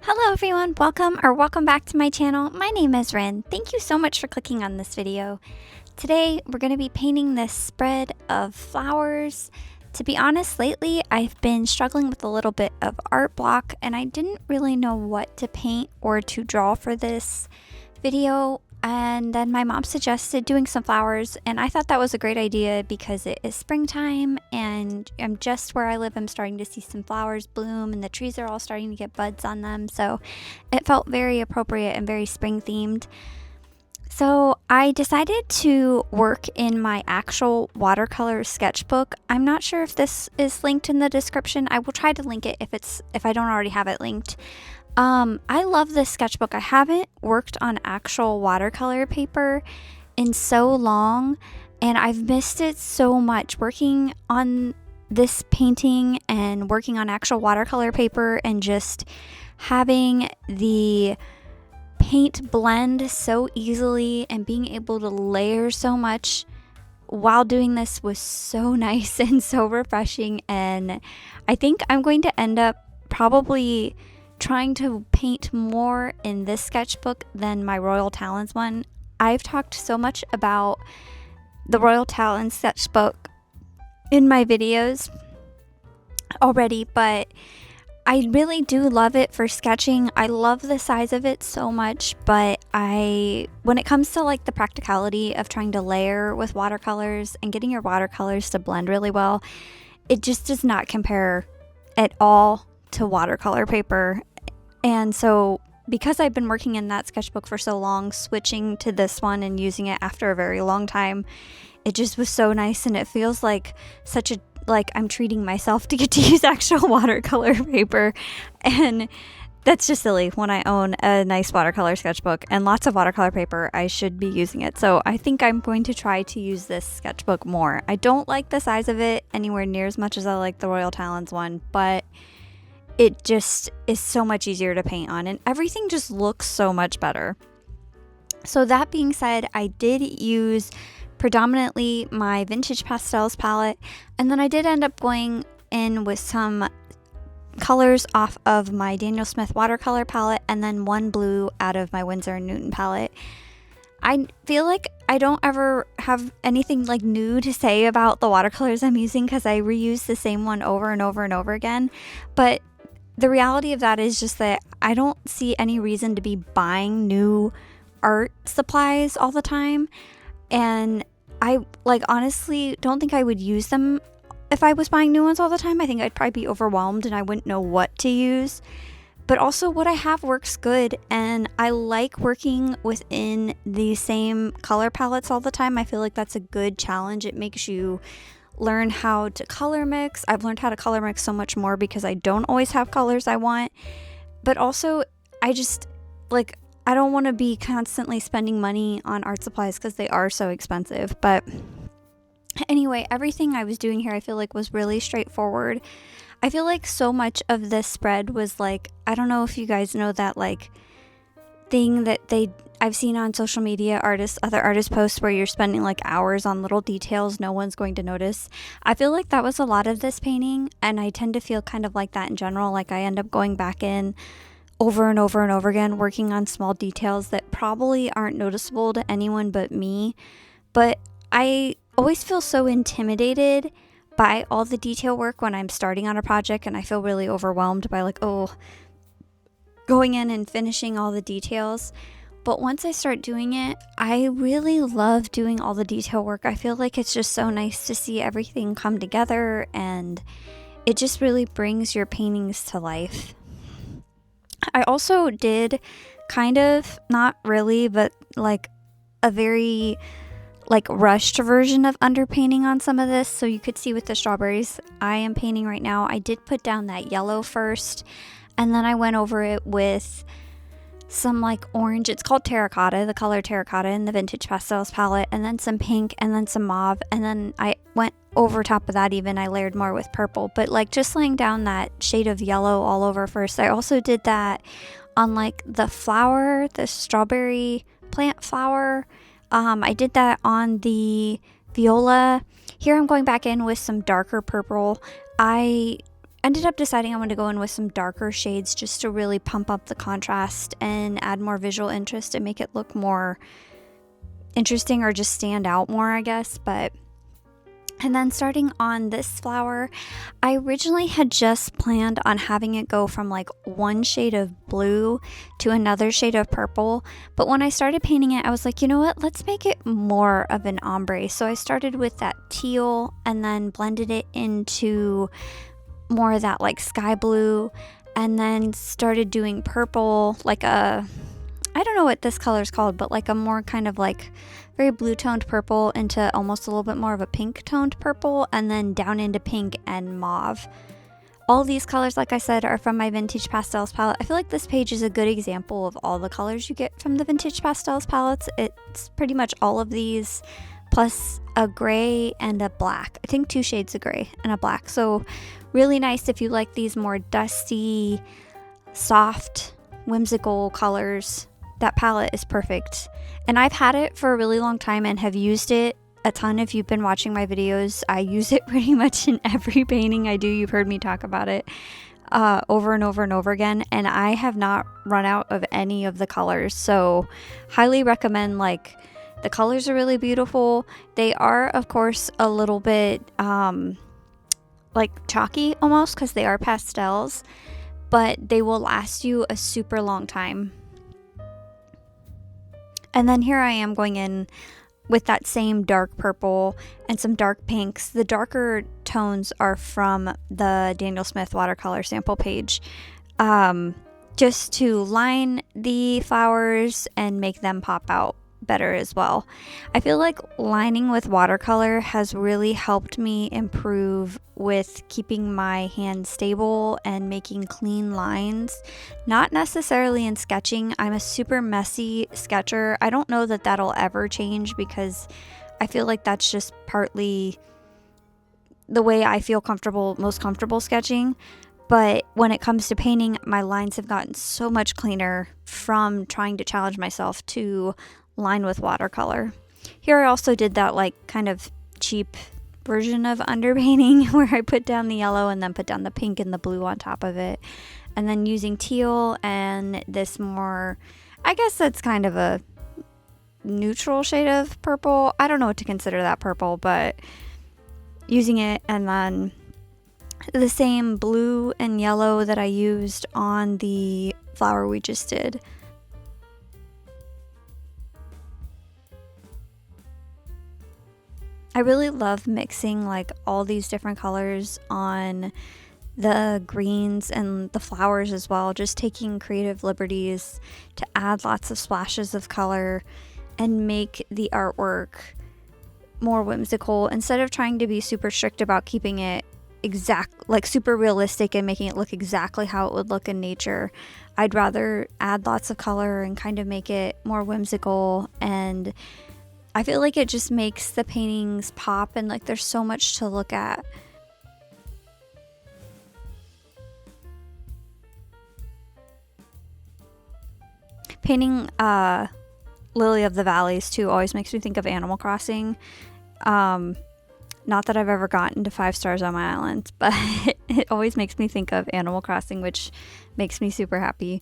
Hello everyone, welcome back to my channel. My name is Rin. Thank you so much for clicking on this video. Today we're going to be painting this spread of flowers. To be honest, lately I've been struggling with a little bit of art block and I didn't really know what to paint or to draw for this video. And then my mom suggested doing some flowers, and I thought that was a great idea because it is springtime and I'm just where I live. I'm starting to see some flowers bloom and the trees are all starting to get buds on them. So it felt very appropriate and very spring themed. So I decided to work in my actual watercolor sketchbook. I'm not sure if this is linked in the description. I will try to link it if I don't already have it linked. I love this sketchbook. I haven't worked on actual watercolor paper in so long, and I've missed it so much. Working on this painting and working on actual watercolor paper and just having the paint blend so easily and being able to layer so much while doing this was so nice and so refreshing. And I think I'm going to end up probably trying to paint more in this sketchbook than my Royal Talons one. I've talked so much about the Royal Talons sketchbook in my videos already, but I really do love it for sketching. I love the size of it so much, but when it comes to like the practicality of trying to layer with watercolors and getting your watercolors to blend really well, it just does not compare at all to watercolor paper. And so because I've been working in that sketchbook for so long, switching to this one and using it after a very long time, it just was so nice, and it feels like I'm treating myself to get to use actual watercolor paper. And that's just silly. When I own a nice watercolor sketchbook and lots of watercolor paper, I should be using it. So I think I'm going to try to use this sketchbook more. I don't like the size of it anywhere near as much as I like the Royal Talons one, but it just is so much easier to paint on and everything just looks so much better. So that being said, I did use predominantly my Vintage Pastels palette, and then I did end up going in with some colors off of my Daniel Smith watercolor palette and then one blue out of my Winsor & Newton palette. I feel like I don't ever have anything like new to say about the watercolors I'm using because I reuse the same one over and over and over again, but the reality of that is just that I don't see any reason to be buying new art supplies all the time. And I honestly don't think I would use them if I was buying new ones all the time. I think I'd probably be overwhelmed and I wouldn't know what to use. But also what I have works good, and I like working within the same color palettes all the time. I feel like that's a good challenge. It makes you learn how to color mix. I've learned how to color mix so much more because I don't always have colors I want. But also I just I don't want to be constantly spending money on art supplies because they are so expensive. But anyway, everything I was doing here I feel like was really straightforward. I feel like so much of this spread was I don't know if you guys know that thing that I've seen on social media, other artists posts where you're spending hours on little details no one's going to notice. I feel like that was a lot of this painting, and I tend to feel kind of like that in general. I end up going back in over and over and over again, working on small details that probably aren't noticeable to anyone but me. But I always feel so intimidated by all the detail work when I'm starting on a project, and I feel really overwhelmed by going in and finishing all the details. But once I start doing it, I really love doing all the detail work. I feel like it's just so nice to see everything come together, and it just really brings your paintings to life. I also did kind of, not really, but a very rushed version of underpainting on some of this. So you could see with the strawberries I am painting right now, I did put down that yellow first, and then I went over it with some orange. It's called terracotta, the color terracotta in the Vintage Pastels palette, and then some pink and then some mauve, and then I went over top of that even. I layered more with purple, but just laying down that shade of yellow all over first. I also did that on the flower, the strawberry plant flower. I did that on the viola. Here I'm going back in with some darker purple. I ended up deciding I wanted to go in with some darker shades just to really pump up the contrast and add more visual interest and make it look more interesting or just stand out more, I guess. And then starting on this flower, I originally had just planned on having it go from like one shade of blue to another shade of purple. But when I started painting it, I was like, you know what, let's make it more of an ombre. So I started with that teal and then blended it into more of that like sky blue, and then started doing purple, like a, I don't know what this color is called, but like a more kind of like very blue toned purple into almost a little bit more of a pink toned purple, and then down into pink and mauve. All these colors, like I said, are from my Vintage Pastels palette. I feel like this page is a good example of all the colors you get from the Vintage Pastels palettes. It's pretty much all of these plus a gray and a black. I think 2 shades of gray and a black. So really nice if you like these more dusty, soft, whimsical colors. That palette is perfect. And I've had it for a really long time and have used it a ton. If you've been watching my videos, I use it pretty much in every painting I do. You've heard me talk about it over and over and over again, and I have not run out of any of the colors. So highly recommend. Like, the colors are really beautiful. They are, of course, a little bit like chalky almost because they are pastels, but they will last you a super long time. And then here I am going in with that same dark purple and some dark pinks. The darker tones are from the Daniel Smith watercolor sample page, just to line the flowers and make them pop out better as well. I feel like lining with watercolor has really helped me improve with keeping my hand stable and making clean lines. Not necessarily in sketching. I'm a super messy sketcher. I don't know that that'll ever change because I feel like that's just partly the way I feel most comfortable sketching. But when it comes to painting, my lines have gotten so much cleaner from trying to challenge myself to line with watercolor. Here I also did that like kind of cheap version of underpainting where I put down the yellow and then put down the pink and the blue on top of it, and then using teal and this more, I guess that's kind of a neutral shade of purple. I don't know what to consider that purple, but using it, and then the same blue and yellow that I used on the flower we just did. I really love mixing like all these different colors on the greens and the flowers as well, just taking creative liberties to add lots of splashes of color and make the artwork more whimsical instead of trying to be super strict about keeping it like super realistic and making it look exactly how it would look in nature. I'd rather add lots of color and kind of make it more whimsical, and I feel like it just makes the paintings pop, and like there's so much to look at. Painting Lily of the Valleys too always makes me think of Animal Crossing. Not that I've ever gotten to 5 stars on my island, but it always makes me think of Animal Crossing, which makes me super happy.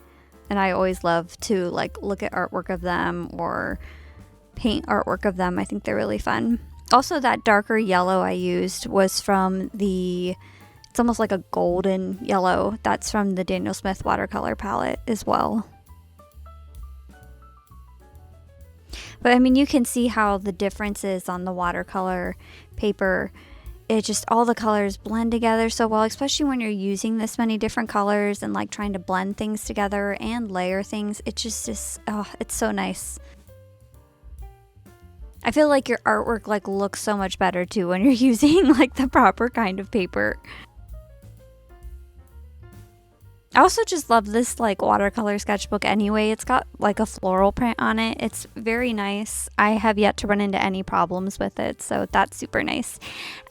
And I always love to like look at artwork of them or paint artwork of them. I think they're really fun. Also, that darker yellow I used was from it's almost like a golden yellow. That's from the Daniel Smith watercolor palette as well. But I mean, you can see how the difference is on the watercolor paper. It just, all the colors blend together so well, especially when you're using this many different colors and like trying to blend things together and layer things. It just oh, it's so nice. I feel like your artwork like looks so much better too when you're using like the proper kind of paper. I also just love this like watercolor sketchbook anyway. It's got like a floral print on it. It's very nice. I have yet to run into any problems with it, so that's super nice.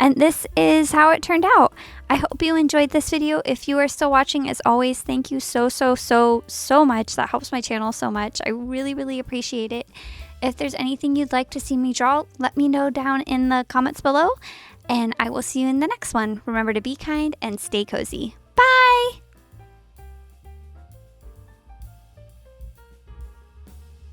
And this is how it turned out. I hope you enjoyed this video. If you are still watching, as always, thank you so much. That helps my channel so much. I really appreciate it. If there's anything you'd like to see me draw, let me know down in the comments below, and I will see you in the next one. Remember to be kind and stay cozy.